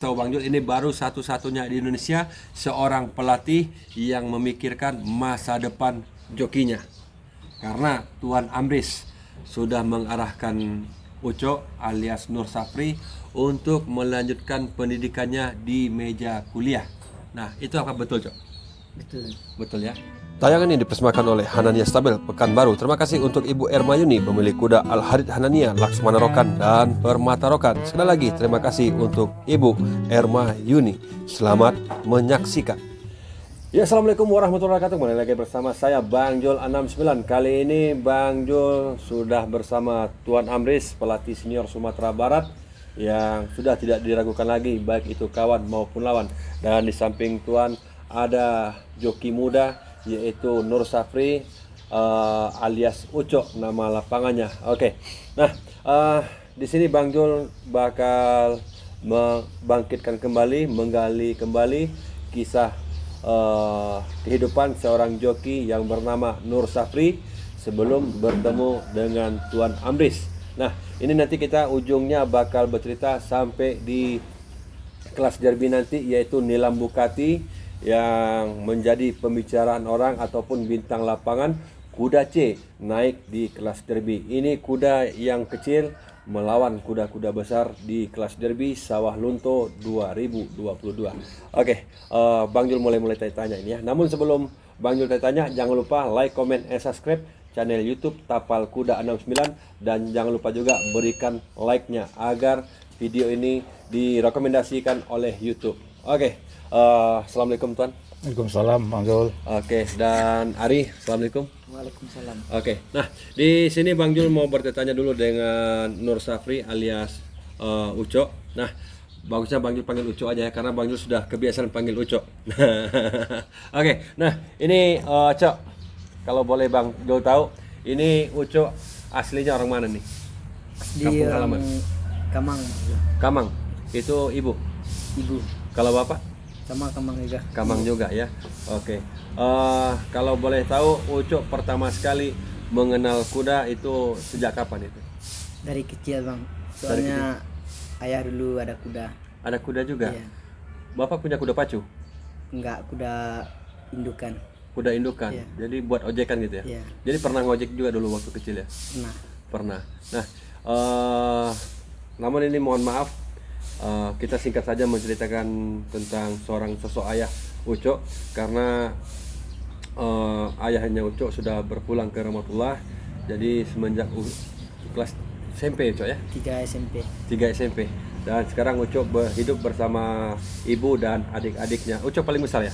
Tahu Bang Jul, ini baru satu-satunya di Indonesia seorang pelatih yang memikirkan masa depan jokinya. Karena Tuan Amris sudah mengarahkan Uco alias Nur Safri untuk melanjutkan pendidikannya di meja kuliah. Nah, itu apa betul, Cok? Betul. Betul ya. Tayangan ini dipersembahkan oleh Hanania Stabil, Pekanbaru. Terima kasih untuk Ibu Ermayuni, pemilik kuda Al-Harid Hanania, Laksmana Rokan, dan Permata Rokan. Sekali lagi, terima kasih untuk Ibu Ermayuni. Selamat menyaksikan. Ya, Assalamualaikum warahmatullahi wabarakatuh. Kembali lagi bersama saya Bang Jul 69. Kali ini Bang Jul sudah bersama Tuan Amris, pelatih senior Sumatera Barat, yang sudah tidak diragukan lagi baik itu kawan maupun lawan. Dan di samping Tuan ada joki muda yaitu Nur Safri alias Uco nama lapangannya. Oke. Nah, di sini Bang Jul bakal membangkitkan kembali, menggali kembali kisah kehidupan seorang joki yang bernama Nur Safri sebelum bertemu dengan Tuan Amris. Nah, ini nanti kita ujungnya bakal bercerita sampai di kelas derby nanti, yaitu Nilam Bukati yang menjadi pembicaraan orang ataupun bintang lapangan. Kuda C naik di kelas derby. Ini kuda yang kecil melawan kuda-kuda besar di kelas derby Sawah Lunto 2022. Oke, Bang Jul mulai tanya ini ya. Namun sebelum Bang Jul tanya, jangan lupa like, comment, and subscribe channel YouTube Tapal Kuda 69, dan jangan lupa juga berikan like-nya agar video ini direkomendasikan oleh YouTube. Oke, Assalamualaikum Tuan. Waalaikumsalam, Bang Jul. Oke, dan Ari, Assalamualaikum. Waalaikumsalam. Oke, nah di sini Bang Jul mau bertanya dulu dengan Nur Safri alias Uco. Nah, bagusnya Bang Jul panggil Uco aja ya, karena Bang Jul sudah kebiasaan panggil Uco. Oke, nah ini Cok, kalau boleh Bang Jul tahu, ini Uco aslinya orang mana nih? Di Kampung halaman. Kamang. Kamang. Itu ibu. Ibu Kalau bapak? sama Kamang juga. Kamang juga ya. Oke. Kalau boleh tahu, Uco pertama sekali mengenal kuda itu sejak kapan itu? Dari kecil, Bang. Soalnya ayah dulu ada kuda. Ada kuda juga? Iya. Bapak punya kuda pacu? Enggak, kuda indukan. Kuda indukan? Iya. Jadi buat ojekan gitu ya? Iya. Jadi pernah ngojek juga dulu waktu kecil ya? Nah, Pernah. Nah, namun ini mohon maaf, kita singkat saja menceritakan tentang seorang sosok ayah Uco, karena ayahnya Uco sudah berpulang ke Ramatullah. Jadi semenjak kelas SMP Uco ya? 3 SMP. 3 SMP. Dan sekarang Uco hidup bersama ibu dan adik-adiknya. Uco paling besar ya?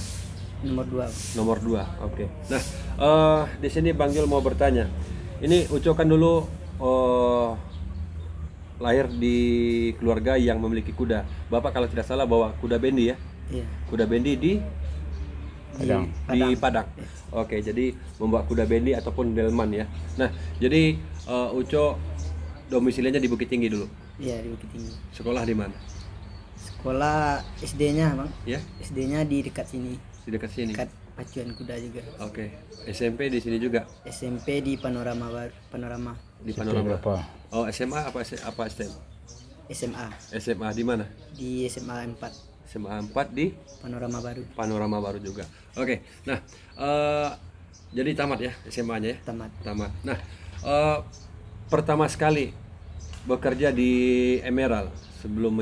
Nomor 2. Nomor 2. Oke. Nah, di sini Bang Jul mau bertanya. Ini Uco kan dulu lahir di keluarga yang memiliki kuda. Bapak kalau tidak salah bawa kuda bendi ya? Iya. Kuda bendi di Padang. Yes. Oke, jadi membawa kuda bendi ataupun delman ya. Nah, jadi Uco domisilinya di Bukit Tinggi dulu. Iya, di Bukit Tinggi. Sekolah di mana? Sekolah SD-nya, Bang. Ya, SD-nya di dekat sini. di dekat sini. Dekat pacuan kuda juga. Oke. SMP di sini juga. SMP di Panorama Panorama. Di Panorama. Apa? Oh, SMA apa STM? SMA SMA di mana? di SMA 4 SMA 4 di Panorama Baru. Panorama Baru juga. Oke. Nah, jadi tamat ya SMA-nya ya? Tamat. Tamat. Nah, pertama sekali bekerja di Emerald sebelum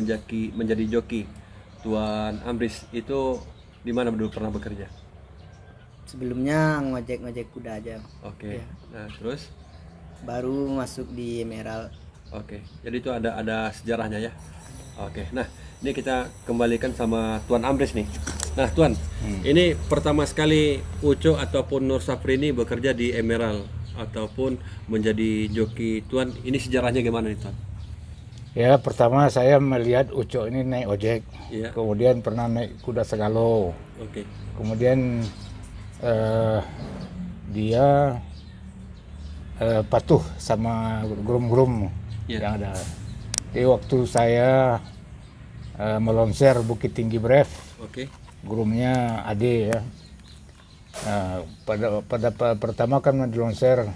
menjadi joki Tuan Amris itu di mana dulu pernah bekerja? Sebelumnya ngojek kuda aja. Oke. Iya. Nah, terus? Baru masuk di Emerald. Oke. Jadi itu ada sejarahnya ya. Oke. Nah, ini kita kembalikan sama Tuan Amris nih. Nah, Tuan, ini pertama sekali Uco ataupun Nur Safri ini bekerja di Emerald ataupun menjadi joki Tuan, ini sejarahnya gimana nih, Tuan? Ya, pertama saya melihat Uco ini naik ojek. Iya. Kemudian pernah naik kuda segalo. Oke. Kemudian dia patuh sama grum-grum Iya. yang ada. Jadi waktu saya melonser Bukit Tinggi Bref, Oke. grumnya Ade ya. Pada pertama kan dilonser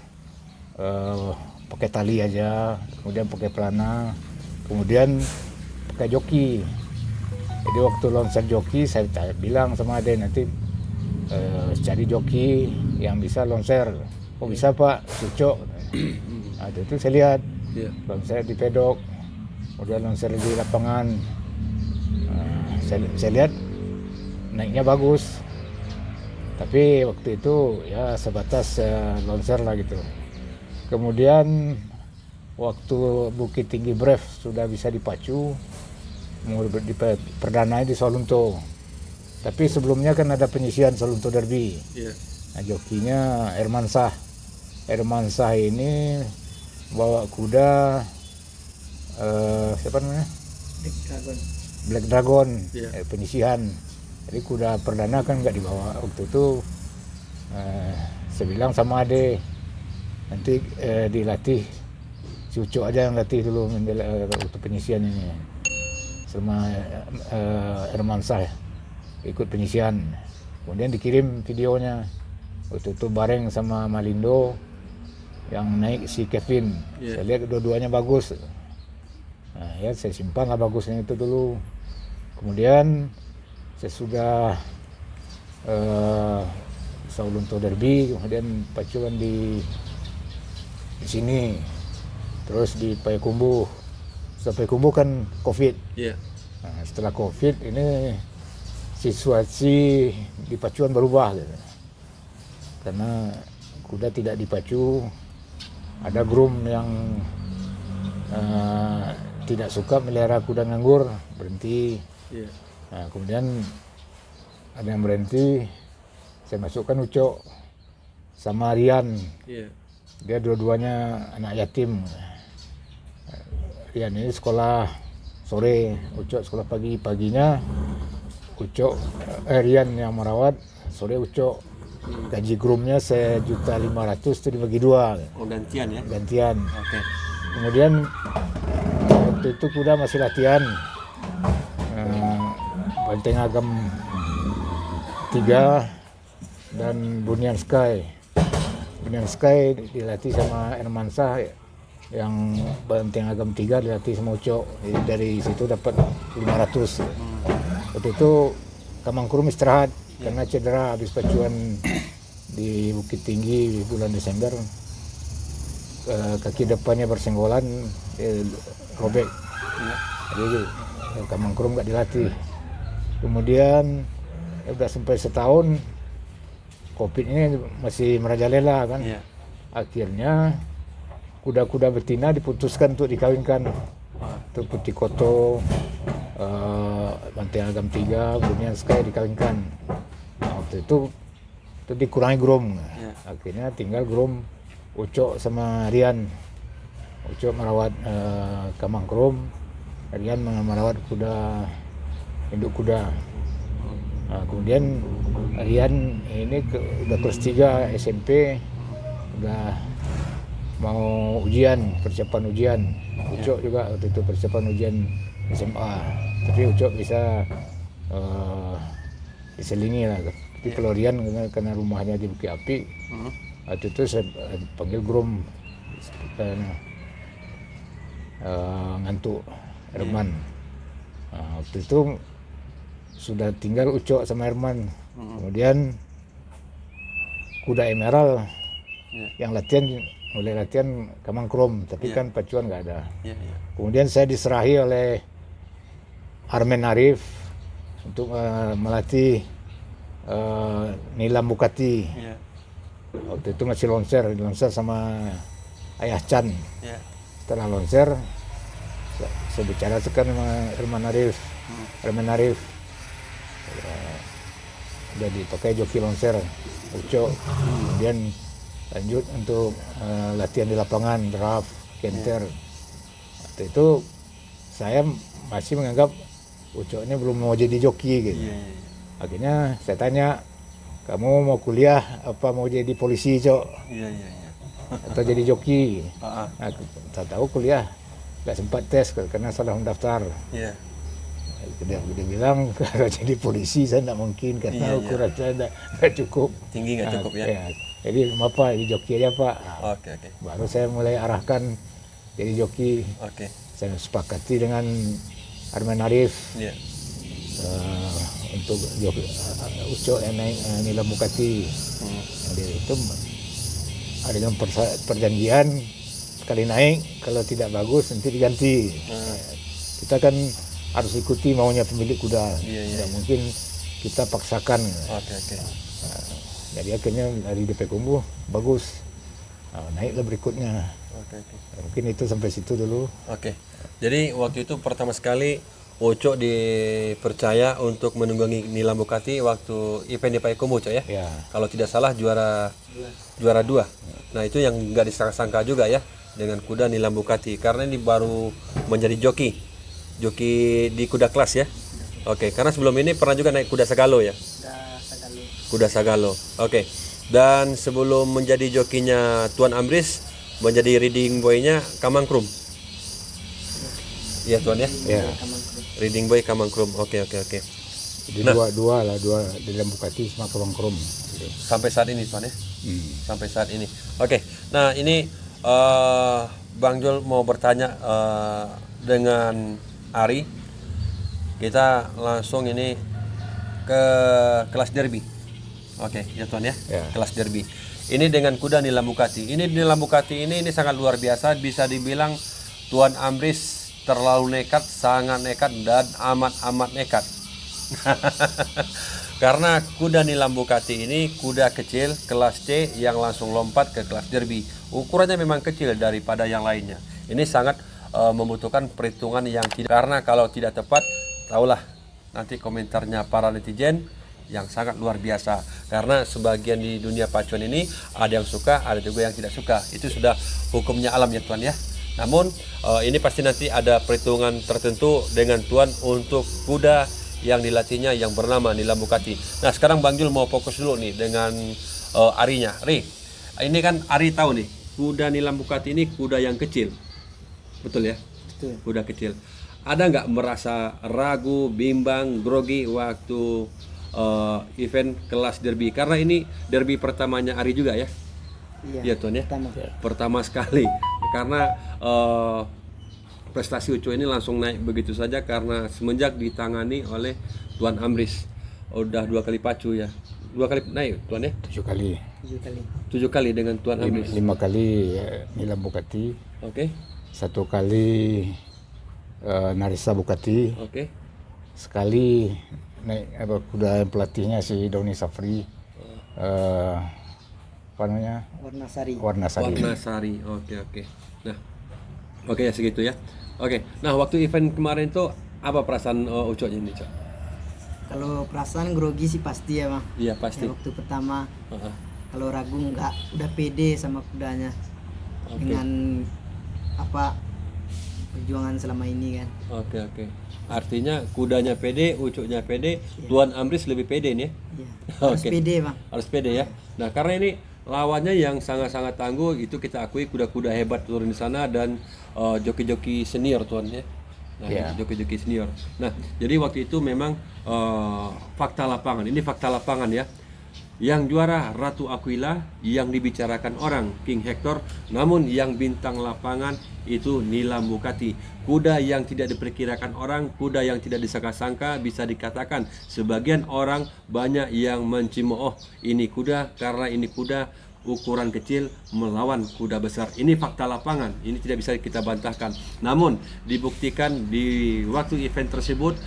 pakai tali aja, kemudian pakai pelana, kemudian pakai joki. Jadi waktu loncat joki saya bilang sama Ade nanti cari joki yang bisa loncer. Oh bisa Pak, cocok. Nah, itu saya lihat loncer di pedok, udah loncer di lapangan. Saya lihat naiknya bagus. Tapi waktu itu ya sebatas loncer lah gitu. Kemudian waktu Bukit Tinggi Bref sudah bisa dipacu, mau perdana di Solunto. Tapi sebelumnya kan ada penyisian Solunto Derby. Nah, jokinya Hermansah. Hermansah ini bawa kuda siapa namanya? Black Dragon. Penyisihan. Jadi kuda perdana kan nggak dibawa waktu itu. Saya bilang sama Ade, nanti dilatih si Ucok aja yang latih dulu waktu penyisian ini. Sama Hermansah ikut penyisian. Kemudian dikirim videonya. Waktu itu bareng sama Malindo yang naik si Kevin. Saya lihat dua-duanya bagus. Nah, ya saya simpan lah bagusnya itu dulu. Kemudian saya sudah Solunto Derby, kemudian pacuan di sini, terus di Payakumbuh. Setelah Payakumbuh kan COVID. Nah, setelah COVID ini situasi di pacuan berubah gitu. Karena kuda tidak dipacu, ada groom yang tidak suka melihara kuda nganggur, berhenti. Nah, kemudian ada yang berhenti, saya masukkan Ucok sama Rian. Dia dua-duanya anak yatim. Rian ini sekolah sore, Ucok sekolah pagi. Paginya Ucok, Rian yang merawat, sore Ucok. Gaji groomnya 1.500.000 itu dibagi dua. Oh gantian ya? Gantian. Oke. Kemudian waktu itu kuda masih latihan. Banteng Agam 3 dan Bunian Sky. Bunian Sky dilatih sama Hermansah, yang Banteng Agam 3 dilatih sama Ucok. Jadi dari situ dapat 500. Waktu itu Kamangkurum istirahat karena cedera habis pacuan di Bukit Tinggi di bulan Desember. Kaki depannya bersenggolan, robek. Jadi Kamangkurum nggak dilatih. Kemudian udah sampai setahun, COVID ini masih merajalela kan. Akhirnya kuda-kuda betina diputuskan untuk dikawinkan. Itu Putih Koto, Banteng Agam 3, Bunian Sky dikawinkan. Nah, waktu itu dikurangi groom. Akhirnya tinggal groom Ucok sama Rian. Ucok merawat Kamangkurum, Rian merawat kuda, induk kuda. Nah, kemudian Rian ini udah kelas 3 SMP, udah mau ujian, persiapan ujian. Ucok juga waktu itu persiapan ujian SMA. Tapi Ucok bisa diselingi lah. Tapi kalau Rian karena rumahnya di Bukit Api, waktu itu saya panggil groom ngantuk Herman. Nah, waktu itu sudah tinggal Ucok sama Herman. Kemudian kuda Emerald yang latihan, mulai latihan Kamangkurum, tapi kan pacuan nggak ada. Kemudian saya diserahi oleh Armen Arif untuk melatih Nilam Bukati. Waktu itu masih loncer sama Ayah Chan. Setelah loncer, saya bicara sama Herman Arif. Herman Arif udah dipakai joki loncer Ucok. Kemudian lanjut untuk latihan di lapangan, draft, kenter. Waktu itu saya masih menganggap Ucok ini belum mau jadi joki gitu. Akhirnya saya tanya, kamu mau kuliah apa mau jadi polisi, Cok? Atau jadi joki? Nah, tahu kuliah nggak sempat tes karena salah mendaftar. Dia bilang kalau jadi polisi saya tidak mungkin karena ukuran saya tidak cukup. Tinggi nggak cukup ya? Jadi apa, jadi joki aja Pak. Oke. Baru saya mulai arahkan jadi joki. Saya sepakati dengan Armen Arif. untuk Ucok yang naik Nilam Bukati. Jadi itu ada yang perjanjian sekali naik, kalau tidak bagus nanti diganti. Kita kan harus ikuti maunya pemilik kuda. Tidak mungkin kita paksakan. Jadi akhirnya dari DP Kumbu bagus. Naiklah berikutnya. Mungkin itu sampai situ dulu. Jadi waktu itu pertama sekali Ucok dipercaya untuk menunggangi Nilam Bukati waktu event di Payakumbuh, Cok ya? Ya. Kalau tidak salah juara 2. Nah itu yang nggak disangka-sangka juga ya dengan kuda Nilam Bukati, karena ini baru menjadi joki di kuda kelas ya. Karena sebelum ini pernah juga naik kuda Sagalo ya. Kuda Sagalo. Dan sebelum menjadi jokinya Tuan Amris, menjadi riding boy-nya Kamangkrum. Iya Tuan ya. Reading Boy Kamangkrum. Oke. Jadi dua Nilam Bukati sama Kamangkrum. Sampai saat ini Tuan ya. Sampai saat ini. Nah ini Bang Jul mau bertanya dengan Ari. Kita langsung ini ke kelas derby. Ya Tuan ya. Kelas derby. Ini dengan kuda Nilam Bukati. Ini Nilam Bukati ini sangat luar biasa. Bisa dibilang Tuan Amris terlalu nekat, sangat nekat, dan amat nekat. Karena kuda Nilam Bukati ini kuda kecil kelas C yang langsung lompat ke kelas derby. Ukurannya memang kecil daripada yang lainnya. Ini sangat membutuhkan perhitungan yang tidak, karena kalau tidak tepat, tahulah nanti komentarnya para netizen yang sangat luar biasa. Karena sebagian di dunia pacuan ini ada yang suka, ada juga yang tidak suka. Itu sudah hukumnya alam ya Tuan ya. Namun ini pasti nanti ada perhitungan tertentu dengan Tuan untuk kuda yang dilatihnya yang bernama Nilam Bukati. Nah sekarang Bang Jul mau fokus dulu nih dengan Arinya. Ri, ini kan Ari tahu nih, kuda Nilam Bukati ini kuda yang kecil. Betul ya? Betul. Kuda kecil. Ada nggak merasa ragu, bimbang, grogi waktu event kelas derby? Karena ini derby pertamanya Ari juga ya? Iya Tuan ya? Pertama sekali. Karena prestasi Ucok ini langsung naik begitu saja karena semenjak ditangani oleh Tuan Amris. Udah 2 kali pacu ya. 2 kali naik Tuan ya? 7 kali. 7 kali dengan Tuan Amris. 5 kali Nilam Bukati. 1 kali Narisa Bukati. Sekali naik kuda pelatihnya si Doni Safri. Apa namanya? Warna Sari. Oke. Nah, ya segitu ya. Nah waktu event kemarin tuh apa perasaan Ucok ini, Cok? Kalau perasaan grogi sih pasti ya Bang. Iya pasti. Waktu pertama kalau ragu nggak, udah pede sama kudanya dengan apa perjuangan selama ini kan. Artinya kudanya pede, Ucoknya pede, Tuan Amris lebih pede nih ya? Harus pede Bang. Harus pede ya. Nah karena ini lawannya yang sangat-sangat tangguh, itu kita akui kuda-kuda hebat turun di sana dan joki-joki senior Tuan ya. Nah, joki-joki senior. Nah, jadi waktu itu memang fakta lapangan. Ini fakta lapangan ya. Yang juara Ratu Aquila, yang dibicarakan orang King Hector, namun yang bintang lapangan itu Nilam Bukati. Kuda yang tidak diperkirakan orang, kuda yang tidak disangka-sangka, bisa dikatakan sebagian orang banyak yang mencemooh ini kuda karena ini kuda ukuran kecil melawan kuda besar. Ini fakta lapangan, ini tidak bisa kita bantahkan. Namun dibuktikan di waktu event tersebut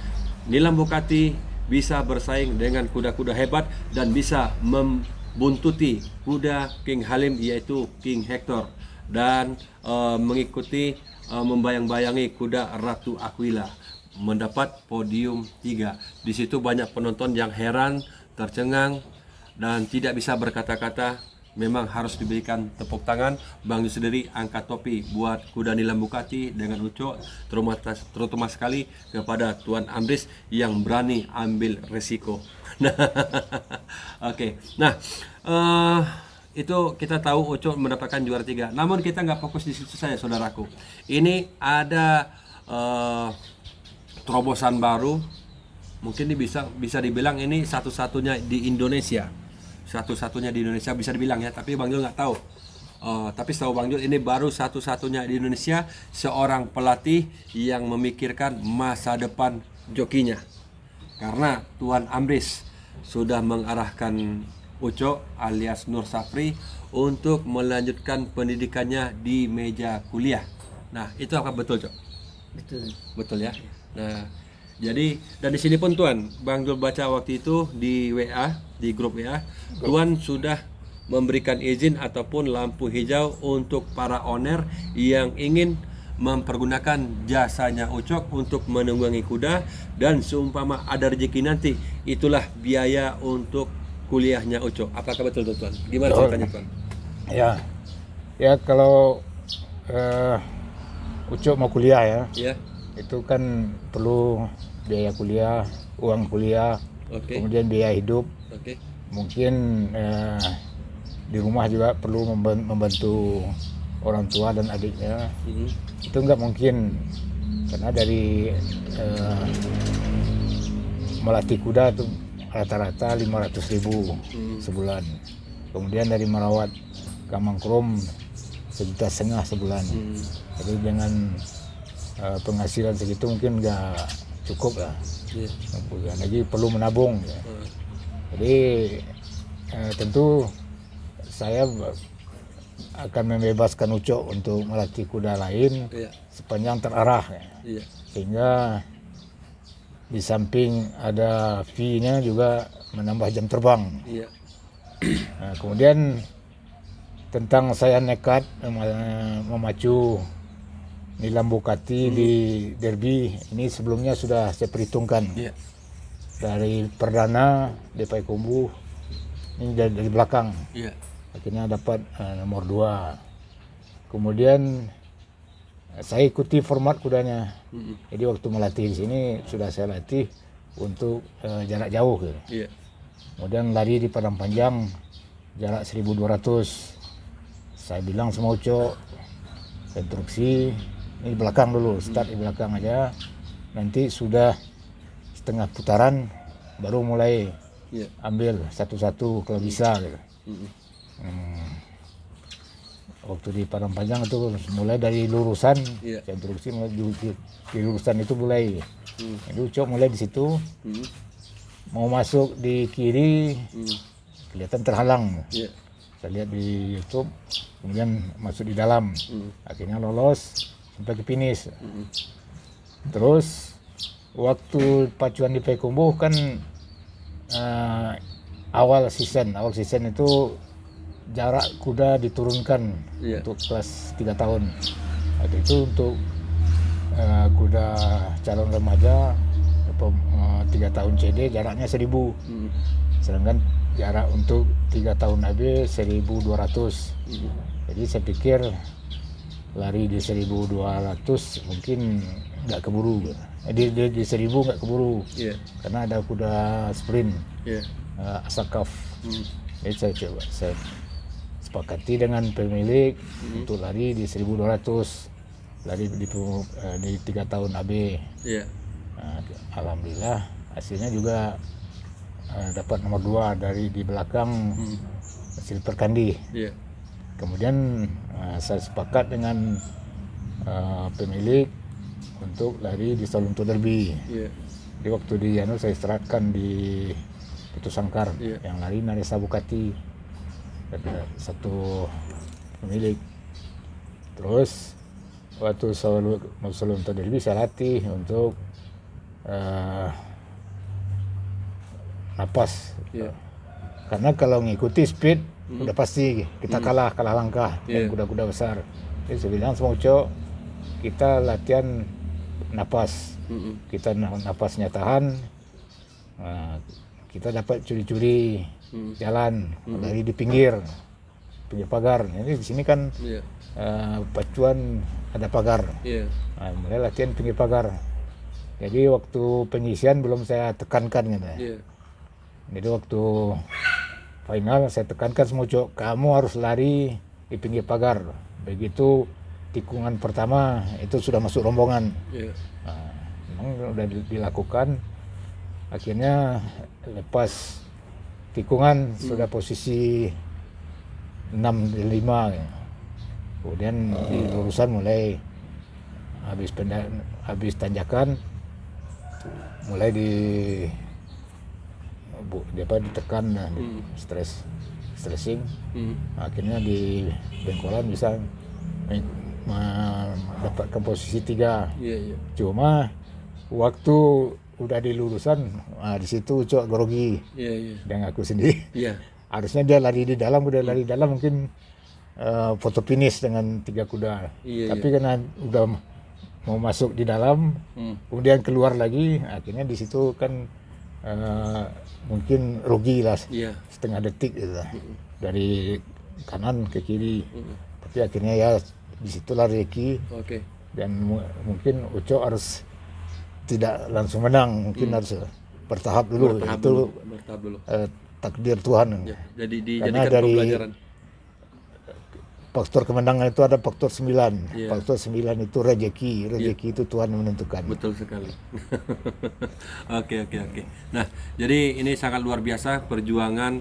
Nilam Bukati bisa bersaing dengan kuda-kuda hebat dan bisa membuntuti kuda King Halim yaitu King Hector dan mengikuti membayang-bayangi kuda Ratu Aquila mendapat podium 3. Di situ banyak penonton yang heran, tercengang dan tidak bisa berkata-kata. Memang harus diberikan tepuk tangan. Bang Jul sendiri angkat topi buat kuda Nilam Bukati dengan Ucok, terutama sekali kepada Tuan Amris yang berani ambil resiko. Nah itu kita tahu Ucok mendapatkan juara 3. Namun kita nggak fokus di situ saja saudaraku. Ini ada terobosan baru. Mungkin ini bisa dibilang ini satu-satunya di Indonesia. Satu-satunya di Indonesia bisa dibilang ya, tapi Bang Jul nggak tahu. Tapi setahu Bang Jul ini baru satu-satunya di Indonesia seorang pelatih yang memikirkan masa depan jokinya. karena Tuan Amris sudah mengarahkan Ucok alias Nur Safri untuk melanjutkan pendidikannya di meja kuliah. Nah, itu apa betul, Cok? Betul. Betul ya. Nah, jadi dan di sini pun Tuan, Bang Jul baca waktu itu di WA, di grup WA, Tuan sudah memberikan izin ataupun lampu hijau untuk para owner yang ingin mempergunakan jasanya Ucok untuk menunggangi kuda, dan seumpama ada rezeki nanti, itulah biaya untuk kuliahnya Ucok. Apakah betul Tuan? Gimana ceritanya Tuan? Ya kalau Ucok mau kuliah ya, Ya. itu kan perlu biaya kuliah, uang kuliah, kemudian biaya hidup. Mungkin di rumah juga perlu membantu orang tua dan adiknya. Itu nggak mungkin, karena dari melatih kuda itu rata-rata 500.000 sebulan. Kemudian dari merawat kamangkrom 1,5 juta sebulan. Jadi dengan penghasilan segitu mungkin nggak cukup lah. Lagi perlu menabung. Jadi tentu saya akan membebaskan Ucok untuk melatih kuda lain sepanjang terarah, sehingga di samping ada fee-nya juga menambah jam terbang. Nah, kemudian tentang saya nekat memacu Nilam Bukati di derby ini, sebelumnya sudah saya perhitungkan. Dari perdana DPI Kumbu ini dari belakang. Akhirnya dapat nomor 2. Kemudian saya ikuti format kudanya. Jadi waktu melatih di sini sudah saya latih untuk jarak jauh. Kemudian lari di padang panjang jarak 1.200. Saya bilang sama Ucok, instruksi ini belakang dulu, start di belakang aja. Nanti sudah setengah putaran baru mulai ambil satu-satu kalau bisa gitu. Waktu di padang panjang itu mulai dari lurusan, instruksi mulai di lurusan itu mulai. Jadi Ucok mulai di situ, mau masuk di kiri kelihatan terhalang. Saya lihat di YouTube, kemudian masuk di dalam, akhirnya lolos sampai ke finish. Terus waktu pacuan di Payakumbuh kan awal season itu jarak kuda diturunkan untuk kelas 3 tahun. Waktu itu untuk kuda calon remaja 3 tahun CD jaraknya 1.000, sedangkan jarak untuk 3 tahun AB 1.200. Jadi saya pikir lari di 1.200 mungkin nggak keburu. Di 1.000 nggak keburu, karena ada kuda sprint, Asakaf. Jadi saya sepakati dengan pemilik untuk lari di 1.200, lari di 3 tahun AB. Alhamdulillah hasilnya juga dapat nomor 2 dari di belakang Silver Kandi. Kemudian saya sepakat dengan pemilik untuk lari di Salunto Derby. Di waktu di saya istirahatkan di Putu Sangkar, yang lari Naresa Bukati, ada satu pemilik. Terus waktu Salunto Derby saya latih untuk napas. Karena kalau ngikuti speed udah pasti kita kalah langkah dan kuda-kuda besar. Jadi saya bilang sama Ucok, kita latihan napas. Kita napasnya tahan, kita dapat curi-curi jalan dari di pinggir pagar. Jadi di sini kan pacuan ada pagar. Mulai latihan pinggir pagar. Jadi waktu penyisian belum saya tekankan gitu. Jadi waktu final saya tekankan semua Ucok, kamu harus lari di pinggir pagar. Begitu tikungan pertama itu sudah masuk rombongan. Memang udah dilakukan. Akhirnya lepas tikungan sudah posisi 6-5. Kemudian di lurusan mulai habis tanjakan, mulai ditekan, stressing, akhirnya di Bengkolan bisa mendapatkan posisi 3. Cuma waktu udah di lulusan, di situ Ucok grogi, dia ngaku sendiri. Harusnya dia lari di dalam, udah lari di dalam mungkin foto finish dengan 3 kuda. Tapi karena udah mau masuk di dalam, kemudian keluar lagi, akhirnya di situ kan mungkin rugi lah, setengah detik gitu lah, dari kanan ke kiri. Tapi akhirnya ya disitulah rezeki. Dan mungkin Ucok harus tidak langsung menang, mungkin harus bertahap dulu. Bertahap dulu. Takdir Tuhan. Jadi Karena dijadikan dari pembelajaran. faktor kemenangan itu ada faktor 9. Faktor 9 itu rezeki itu Tuhan yang menentukan. Betul sekali. Oke. Nah, jadi ini sangat luar biasa perjuangan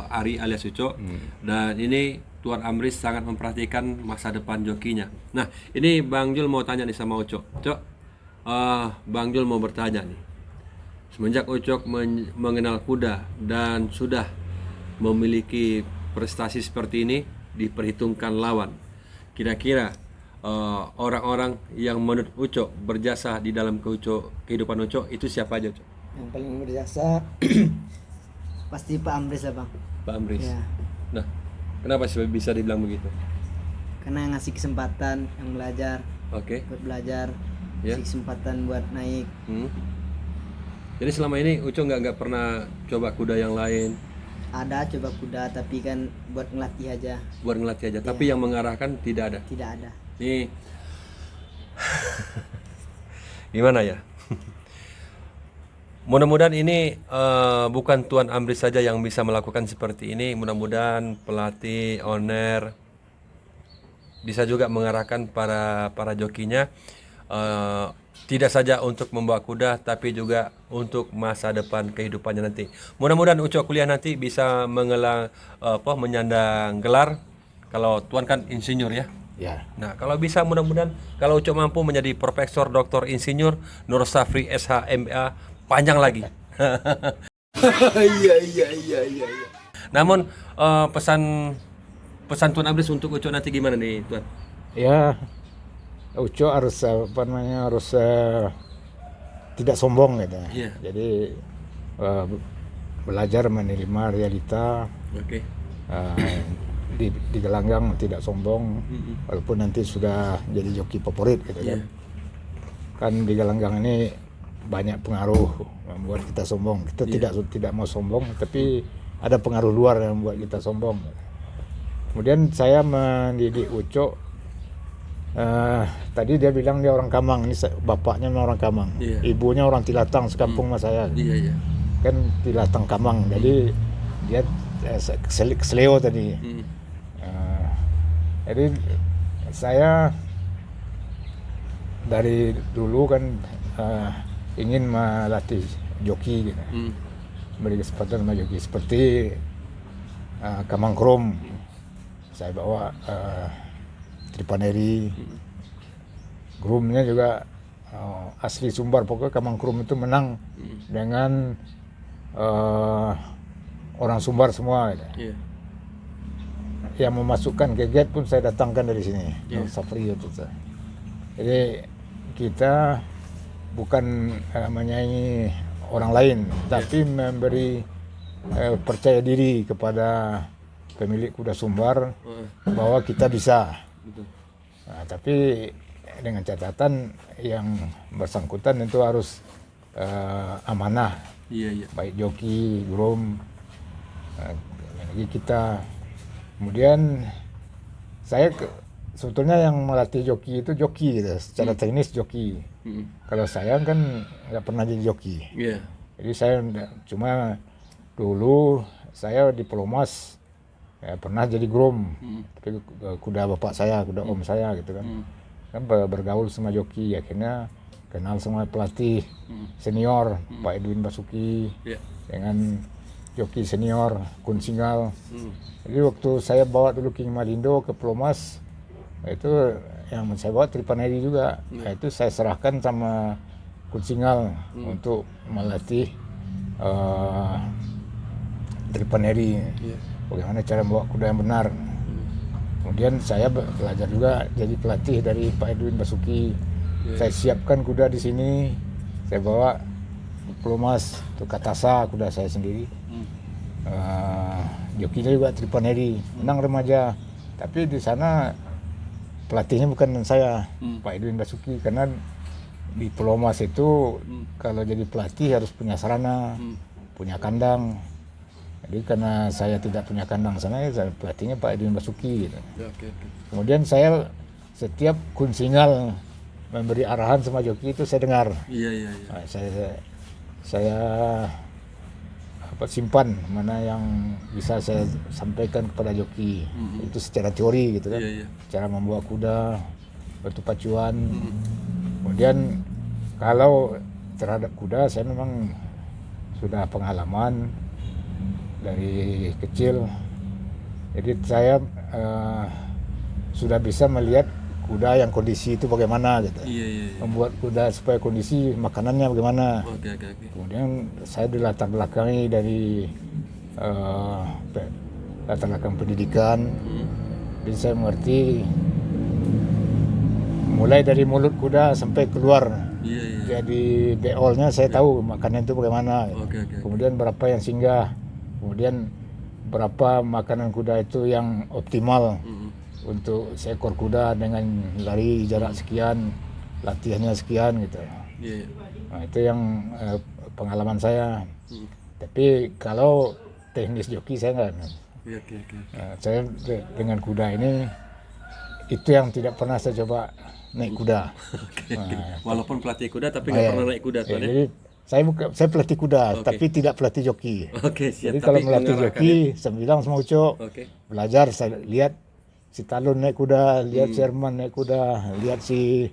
Ari alias Ucok. Dan ini Tuan Amris sangat memperhatikan masa depan jokinya. Nah, ini Bang Jul mau tanya nih sama Ucok. Ucok, Bang Jul mau bertanya nih. Semenjak Ucok mengenal kuda dan sudah memiliki prestasi seperti ini, diperhitungkan lawan. Kira-kira orang-orang yang menurut Ucok berjasa di dalam kehidupan Ucok itu siapa aja, Ucok? Yang paling berjasa pasti Pak Amris lah, Bang. Pak Amris. Ya. Nah, kenapa sih bisa dibilang begitu? Karena ngasih kesempatan yang belajar, buat belajar, ngasih kesempatan buat naik. Jadi selama ini Ucok nggak pernah coba kuda yang lain? Ada coba kuda, tapi kan buat ngelatih aja. Tapi yang mengarahkan tidak ada? Tidak ada. Ini gimana ya? Mudah-mudahan ini bukan Tuan Amris saja yang bisa melakukan seperti ini. Mudah-mudahan pelatih, owner bisa juga mengarahkan para jokinya, tidak saja untuk membawa kuda, tapi juga untuk masa depan kehidupannya nanti. Mudah-mudahan Ucok kuliah nanti bisa menyandang gelar. Kalau Tuan kan insinyur ya. Nah, kalau bisa mudah-mudahan kalau Ucok mampu menjadi profesor, doktor, insinyur, Nur Safri SH MA, panjang lagi. Iya. Namun pesan Tuan Amris untuk Ucok nanti gimana nih, Tuan? Ya, Ucok harus tidak sombong gitu. Jadi belajar menerima realita. Di gelanggang tidak sombong, walaupun nanti sudah jadi joki favorit gitu kan. Kan di gelanggang ini banyak pengaruh membuat kita sombong. Kita tidak mau sombong, tapi ada pengaruh luar yang membuat kita sombong. Kemudian saya mendidik Ucok. Tadi dia bilang dia orang Kamang, ini bapaknya orang Kamang, ibunya orang Tilatang, sekampung sama saya. Kan Tilatang Kamang, jadi dia keseleo tadi. Jadi saya dari dulu kan ingin melatih joki gitu. Beri kesempatan sama joki seperti Kamang Krom. Saya bawa Tripaneri, groomnya juga asli Sumbar. Pokoknya Kamang Krom itu menang dengan orang Sumbar semua gitu. Yang memasukkan ke gate pun saya datangkan dari sini, Safri itu. Jadi kita bukan menyaingi orang lain, tapi memberi percaya diri kepada pemilik kuda Sumbar bahwa kita bisa. Nah, tapi dengan catatan yang bersangkutan itu harus amanah, baik joki, groom, lagi kita. Kemudian saya sebetulnya yang melatih joki itu joki gitu, secara teknis joki. Kalau saya kan nggak pernah jadi joki. Jadi saya cuma dulu saya diplomas, pernah jadi groom, tapi kuda bapak saya, kuda om saya gitu kan. Kan bergaul sama joki, akhirnya kenal sama pelatih senior, Pak Edwin Basuki, dengan joki senior Kun Singal. Jadi waktu saya bawa dulu King Malindo ke Pelomas, itu yang saya bawa Tripaneri juga. Itu saya serahkan sama Kun Singal untuk melatih tripaneri, bagaimana cara membawa kuda yang benar. Kemudian saya belajar juga jadi pelatih dari Pak Edwin Basuki. Saya siapkan kuda di sini, saya bawa diplomas untuk Katasa, kuda saya sendiri. Jokinya juga tripaneri, menang remaja. Tapi di sana pelatihnya bukan saya, Pak Edwin Basuki, karena di Pelomas itu kalau jadi pelatih harus punya sarana, punya kandang. Jadi karena saya tidak punya kandang sana, saya pelatihnya Pak Edwin Basuki gitu. Kemudian saya setiap kunsingal memberi arahan sama joki itu saya dengar. Nah, saya simpan mana yang bisa saya sampaikan kepada joki. Itu secara teori gitu kan. Cara membawa kuda, batu pacuan. Kemudian kalau terhadap kuda saya memang sudah pengalaman dari kecil. Jadi saya sudah bisa melihat kuda yang kondisi itu bagaimana gitu. Membuat kuda supaya kondisi makanannya bagaimana. Kemudian saya dilatar belakangi dari latar belakang pendidikan. Jadi saya mengerti mulai dari mulut kuda sampai keluar. Jadi beolnya saya tahu makanan itu bagaimana. Kemudian berapa yang singgah. Kemudian berapa makanan kuda itu yang optimal untuk seekor kuda dengan lari jarak sekian, latihannya sekian gitu. Nah, itu yang pengalaman saya. Tapi kalau teknis joki saya enggak. Nah, saya dengan kuda ini itu yang tidak pernah saya coba naik kuda. Walaupun pelatih kuda tapi nggak pernah naik kuda tuan. Jadi saya pelatih kuda tapi tidak pelatih joki. Siap. Jadi kalau melatih joki, saya bilang sama Ucok, belajar, saya lihat si Talun naik kuda, lihat si Herman naik kuda, lihat si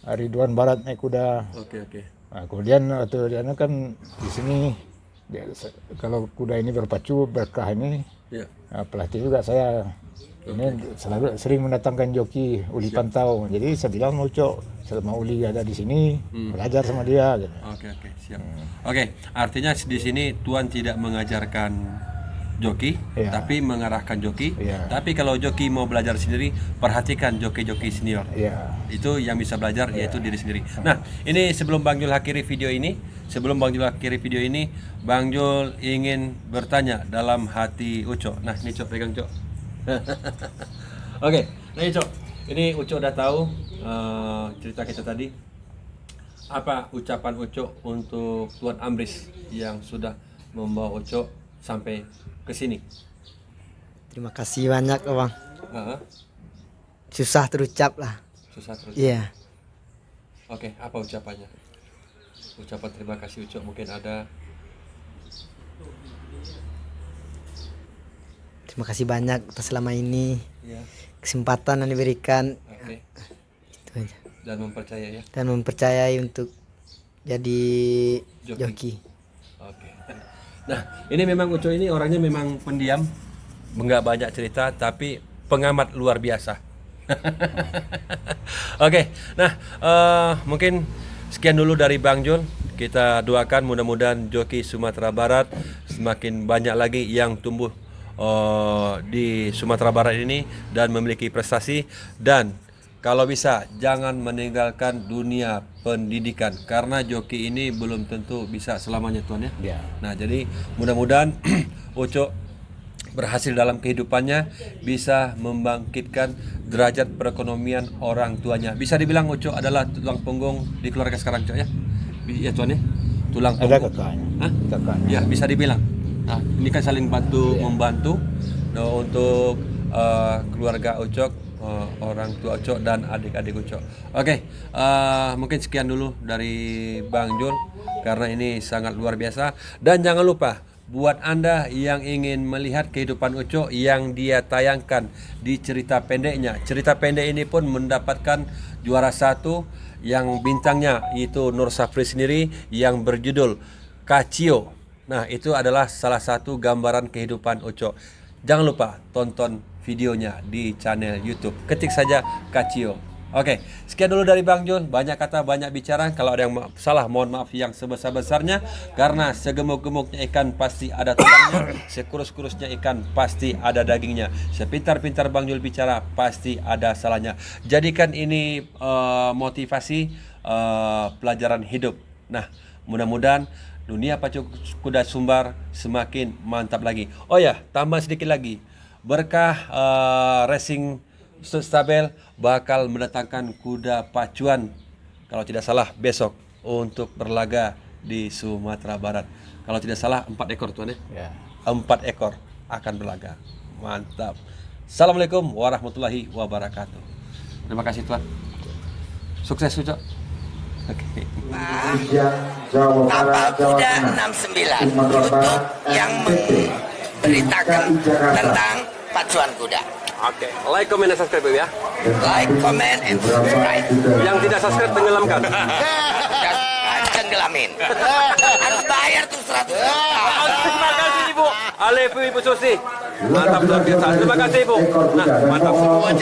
Ridwan Barat naik kuda. Nah, kemudian waktu dia kan di sini kalau kuda ini berpacu berkah ini, pelatih juga saya. Ini selalu sering mendatangkan joki Uli Pantau. Jadi saya bilang mau selama Uli ada di sini belajar sama dia. Gitu. Siap. Artinya di sini Tuan tidak mengajarkan joki, tapi mengarahkan joki. Tapi kalau joki mau belajar sendiri, perhatikan joki-joki senior. Itu yang bisa belajar yaitu diri sendiri. Nah, ini sebelum Bang Jul akhiri video ini, Bang Jul ingin bertanya dalam hati Ucok. Nah, ini Cok pegang Cok. Nah Ucok, ini Ucok udah tahu cerita kita tadi. Apa ucapan Ucok untuk Tuan Amris yang sudah membawa Ucok sampai ke sini? Terima kasih banyak Bang. Susah terucap lah. Iya. Apa ucapannya? Ucapan terima kasih Ucok mungkin ada. Terima kasih banyak atas selama ini kesempatan yang diberikan. Itu aja. Dan mempercayai untuk jadi joki. Nah, ini memang Ucok ini orangnya memang pendiam, nggak banyak cerita, tapi pengamat luar biasa. Mungkin sekian dulu dari Bang Jul. Kita doakan mudah-mudahan joki Sumatera Barat semakin banyak lagi yang tumbuh di Sumatera Barat ini dan memiliki prestasi, dan kalau bisa jangan meninggalkan dunia pendidikan karena joki ini belum tentu bisa selamanya Tuan ya. Nah, jadi mudah-mudahan Ucok berhasil dalam kehidupannya, bisa membangkitkan derajat perekonomian orang tuanya. Bisa dibilang Ucok adalah tulang punggung di keluarga sekarang Cok ya. Iya Tuan ya. Tulang punggung. Ada kakaknya. Ya, bisa dibilang. Nah, ini kan saling membantu untuk keluarga Ucok, orang tua Ucok dan adik-adik Ucok. Mungkin sekian dulu dari Bang Jul karena ini sangat luar biasa. Dan jangan lupa buat Anda yang ingin melihat kehidupan Ucok yang dia tayangkan di cerita pendeknya. Cerita pendek ini pun mendapatkan juara 1 yang bintangnya itu Nur Safri sendiri yang berjudul Kacio. Nah, itu adalah salah satu gambaran kehidupan Ucok. Jangan lupa tonton videonya di channel YouTube. Ketik saja Kacio. Oke, sekian dulu dari Bang Jun. Banyak kata, banyak bicara. Kalau ada yang salah, mohon maaf yang sebesar-besarnya. Karena segemuk-gemuknya ikan pasti ada tulangnya, sekurus-kurusnya ikan pasti ada dagingnya. Sepintar-pintar Bang Jul bicara pasti ada salahnya. Jadikan ini motivasi, pelajaran hidup. Nah, mudah-mudahan dunia pacu kuda Sumbar semakin mantap lagi. Oh ya, tambah sedikit lagi. Berkah racing Stabel bakal mendatangkan kuda pacuan kalau tidak salah besok untuk berlaga di Sumatera Barat. Kalau tidak salah 4 ekor tuan ya. 4 ekor akan berlaga. Mantap. Assalamualaikum warahmatullahi wabarakatuh. Terima kasih tuan. Sukses Ucok. Oke. Tapal kuda 69 untuk yang memberitakan tentang pacuan kuda. Oke, like, comment, dan subscribe ya. Like, comment, and subscribe. Yang tidak subscribe tenggelamkan. Tenggelamin. Harus bayar tuh 100 juta. Terima kasih Ibu. Ibu Susi. Mantap luar biasa. Terima kasih Ibu. Nah, mantap.